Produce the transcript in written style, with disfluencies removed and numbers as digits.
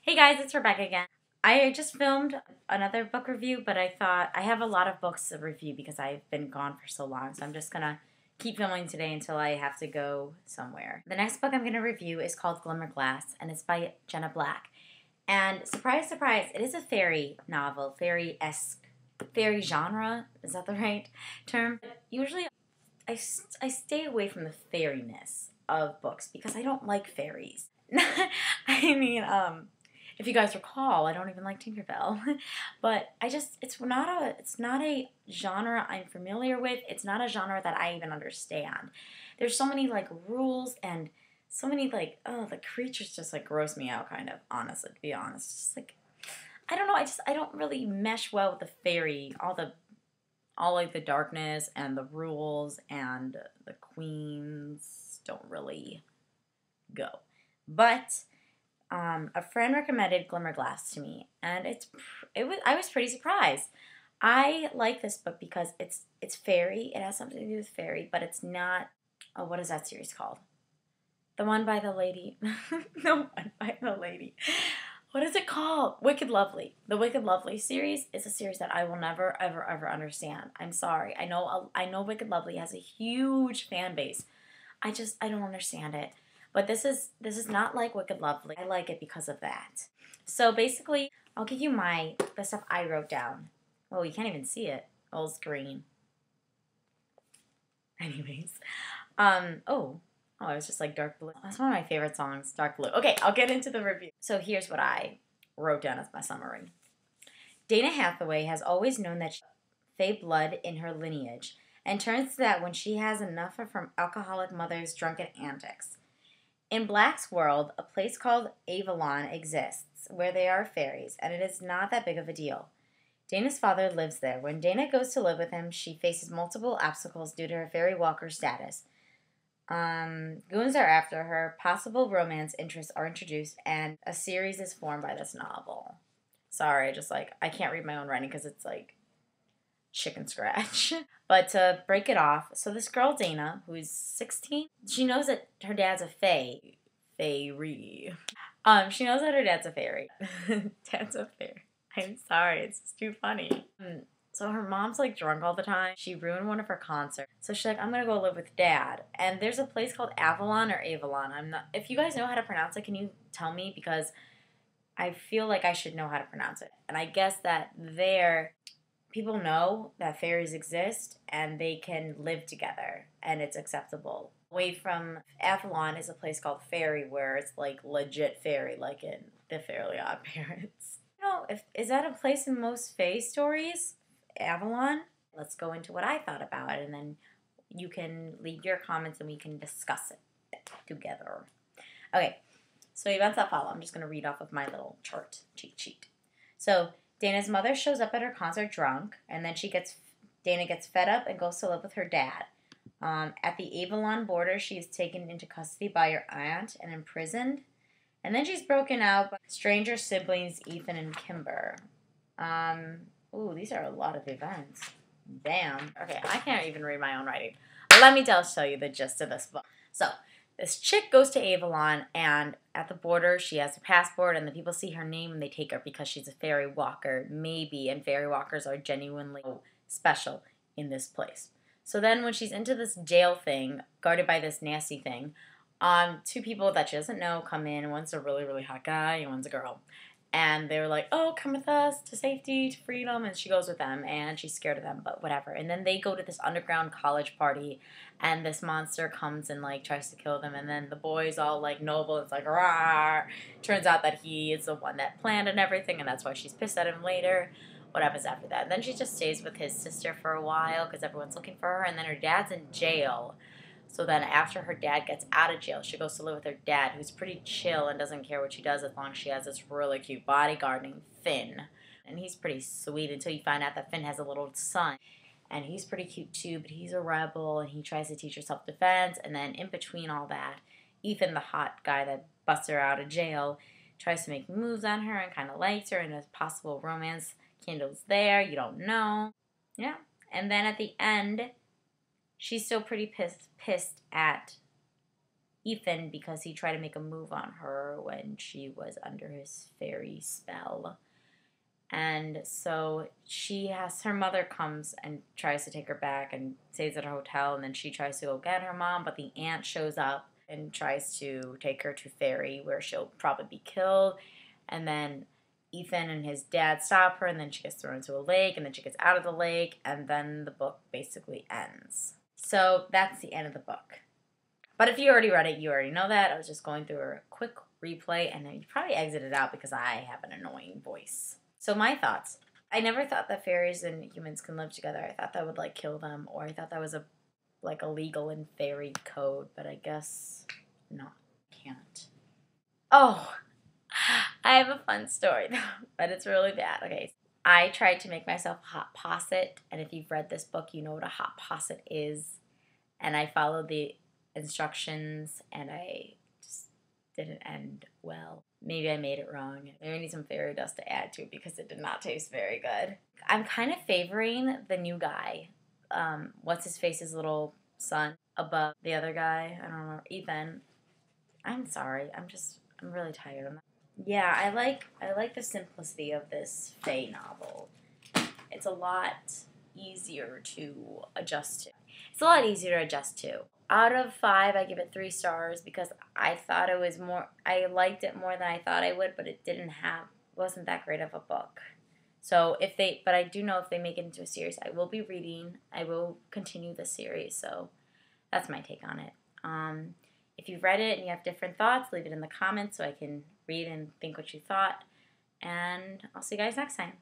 Hey guys, it's Rebecca again. I just filmed another book review, but I thought I have a lot of books to review because I've been gone for so long, so I'm just gonna keep filming today until I have to go somewhere. The next book I'm gonna review is called Glimmerglass, and it's by Jenna Black. And surprise, surprise, it is a fairy novel, fairy-esque, fairy genre, is that the right term? Usually I stay away from the fairiness of books because I don't like fairies. I mean, if you guys recall, I don't even like Tinkerbell, but it's not a genre I'm familiar with. It's not a genre that I even understand. There's so many like rules and so many like the creatures just like gross me out kind of, honestly, to be honest. Just like I don't know, I don't really mesh well with the fairy, all like the darkness and the rules and the queens don't really go. But a friend recommended Glimmerglass to me, and I was pretty surprised. I like this book because it's fairy. It has something to do with fairy, but it's not. Oh, what is that series called? The one by the lady. The one by the lady. What is it called? Wicked Lovely. The Wicked Lovely series is a series that I will never, ever, ever understand. I'm sorry. I know Wicked Lovely has a huge fan base. I don't understand it. But this is not like Wicked Lovely. I like it because of that. So basically, I'll give you the stuff I wrote down. Oh, you can't even see it. Oh, it's green. Anyways. Oh, it was just like dark blue. That's one of my favorite songs, dark blue. Okay, I'll get into the review. So here's what I wrote down as my summary. Dana Hathaway has always known that she has Fae blood in her lineage, and turns to that when she has enough of her alcoholic mother's drunken antics. In Black's world, a place called Avalon exists, where there are fairies, and it is not that big of a deal. Dana's father lives there. When Dana goes to live with him, she faces multiple obstacles due to her fairy walker status. Goons are after her, possible romance interests are introduced, and a series is formed by this novel. Sorry, I can't read my own writing because it's like chicken scratch. But to break it off, so this girl, Dana, who's 16, she knows that her dad's a fairy. She knows that her dad's a fairy. Dad's a fairy. I'm sorry, it's just too funny. So her mom's like drunk all the time. She ruined one of her concerts. So she's like, I'm gonna go live with dad. And there's a place called Avalon or Avalon. If you guys know how to pronounce it, can you tell me? Because I feel like I should know how to pronounce it. And I guess that people know that fairies exist and they can live together and it's acceptable. Away from Avalon is a place called Fairy where it's like legit fairy, like in The Fairly Odd Parents. Is that a place in most fae stories? Avalon? Let's go into what I thought about it, and then you can leave your comments and we can discuss it together. Okay, so events that follow. I'm just going to read off of my little cheat sheet. So Dana's mother shows up at her concert drunk, and then Dana gets fed up and goes to live with her dad. At the Avalon border, she is taken into custody by her aunt and imprisoned. And then she's broken out by stranger siblings, Ethan and Kimber. Ooh, these are a lot of events. Damn. Okay, I can't even read my own writing. Let me tell you the gist of this book. So, this chick goes to Avalon, and at the border, she has a passport, and the people see her name, and they take her because she's a fairy walker, maybe, and fairy walkers are genuinely special in this place. So then when she's into this jail thing, guarded by this nasty thing, two people that she doesn't know come in, and one's a really, really hot guy, and one's a girl. And they were like, oh, come with us to safety, to freedom. And she goes with them, and she's scared of them, but whatever. And then they go to this underground college party, and this monster comes and, like, tries to kill them. And then the boy's all, like, noble. It's like, rah. Turns out that he is the one that planned and everything, and that's why she's pissed at him later. What happens after that? And then she just stays with his sister for a while because everyone's looking for her. And then her dad's in jail. So then after her dad gets out of jail, she goes to live with her dad, who's pretty chill and doesn't care what she does as long as she has this really cute bodyguard named Finn. And he's pretty sweet until you find out that Finn has a little son. And he's pretty cute too, but he's a rebel and he tries to teach her self-defense. And then in between all that, Ethan, the hot guy that busts her out of jail, tries to make moves on her and kind of likes her, and a possible romance kindles there. You don't know. Yeah. And then at the end, she's still pretty pissed at Ethan because he tried to make a move on her when she was under his fairy spell. And so her mother comes and tries to take her back and stays at her hotel, and then she tries to go get her mom, but the aunt shows up and tries to take her to Fairy, where she'll probably be killed. And then Ethan and his dad stop her, and then she gets thrown into a lake, and then she gets out of the lake, and then the book basically ends. So that's the end of the book. But if you already read it, you already know that. I was just going through a quick replay, and then you probably exited out because I have an annoying voice. So my thoughts. I never thought that fairies and humans can live together. I thought that would, like, kill them, or I thought that was illegal in fairy code, but I guess not. Can't. Oh, I have a fun story, though, but it's really bad. Okay, I tried to make myself a hot posset, and if you've read this book, you know what a hot posset is. And I followed the instructions, and I just didn't end well. Maybe I made it wrong. Maybe I need some fairy dust to add to it because it did not taste very good. I'm kind of favoring the new guy. What's his face's little son above the other guy? I don't remember. Ethan. I'm sorry. I'm really tired. Yeah, I like the simplicity of this fae novel. It's a lot easier to adjust to. It's a lot easier to adjust to. Out of 5, I give it 3 stars because I thought it was more. I liked it more than I thought I would, but it wasn't that great of a book. So but I do know if they make it into a series, I will be reading. I will continue the series. So that's my take on it. If you've read it and you have different thoughts, leave it in the comments so I can read and think what you thought. And I'll see you guys next time.